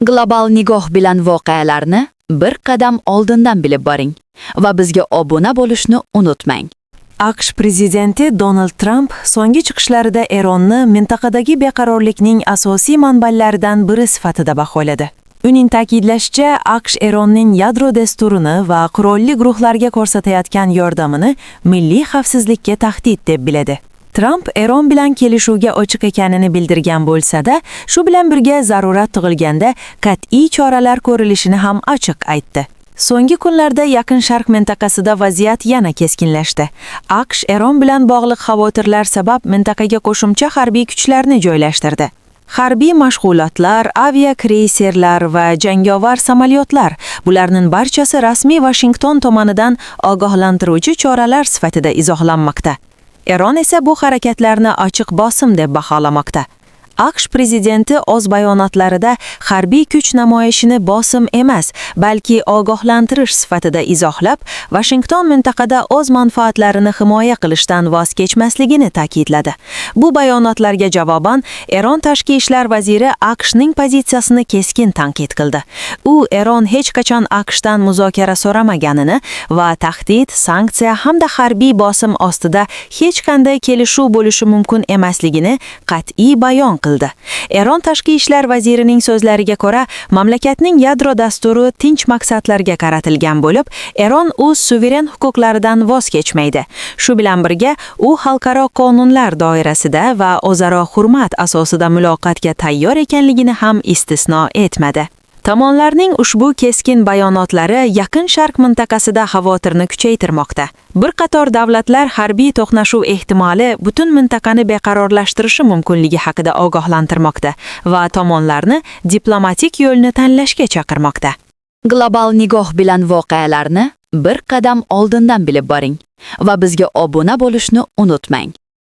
Global nigoh bilan voqealarni bir qadam oldindan bilib boring va bizga obuna bo'lishni unutmang. AQSh prezidenti Donald Trump so'nggi chiqishlarida Eronni mintaqadagi beqarorlikning asosiy manbalaridan biri sifatida baholadi. Uning ta'kidlashicha, AQSh Eronning yadro dasturini va qurolli guruhlarga ko'rsatayotgan yordamini milliy xavfsizlikka tahdid deb biladi. Trump Eron bilan kelishuvga ochiq ekanini bildirgan bo'lsa-da, shu bilan birga zarurat tug'ilganda qat'iy choralar ko'rilishini ham ochiq aytdi. So'nggi kunlarda Yaqin Sharq mintaqasida vaziyat yana keskinlashdi. AQSh Eron bilan bog'liq xavotirlar sabab mintaqaga qo'shimcha harbiy kuchlarni joylashtirdi. Harbiy mashg'ulotlar, aviakreyserlar va jangovar samolyotlar, bularning barchasi rasmiy Washington tomonidan ogohlantiruvchi choralar sifatida izohlanmoqda. Eron esa bu harakatlarni ochiq bosim deb baholamoqda. AQSh prezidenti o'z bayonotlarida harbiy kuch namoyishini bosim emas, balki ogohlantirish sifatida izohlab, Washington mintaqada o'z manfaatlarini himoya qilishdan voz kechmasligini ta'kidladi. Bu bayonotlarga javoban Eron tashqi ishlar vaziri AQShning pozitsiyasini keskin tanqid qildi. U Eron hech qachon AQShdan muzokara so'ramaganini va tahdid, sanksiya hamda harbiy bosim ostida hech qanday kelishuv bo'lishi mumkin emasligini qat'iy bayon qildi. Eron tashqi ishlar vazirining so'zlariga ko'ra, mamlakatning yadro dasturi tinch maqsadlarga qaratilgan bo'lib, Eron o'z suveren huquqlaridan voz kechmaydi. Shu bilan birga, u xalqaro qonunlar doirasida va o'zaro hurmat asosida muloqotga tayyor ekanligini ham istisno etmadi. Tomonlarning ushbu keskin bayonotlari Yaqin Sharq mintaqasida xavotirni kuchaytirmoqda. Bir qator davlatlar harbiy to'qnashuv ehtimoli butun mintaqani beqarorlashtirishi mumkinligi haqida ogohlantirmoqda va tomonlarni diplomatik yo'lni tanlashga chaqirmoqda. Global nigoh bilan voqealarni bir qadam oldindan bilib boring va bizga obuna bo'lishni unutmang.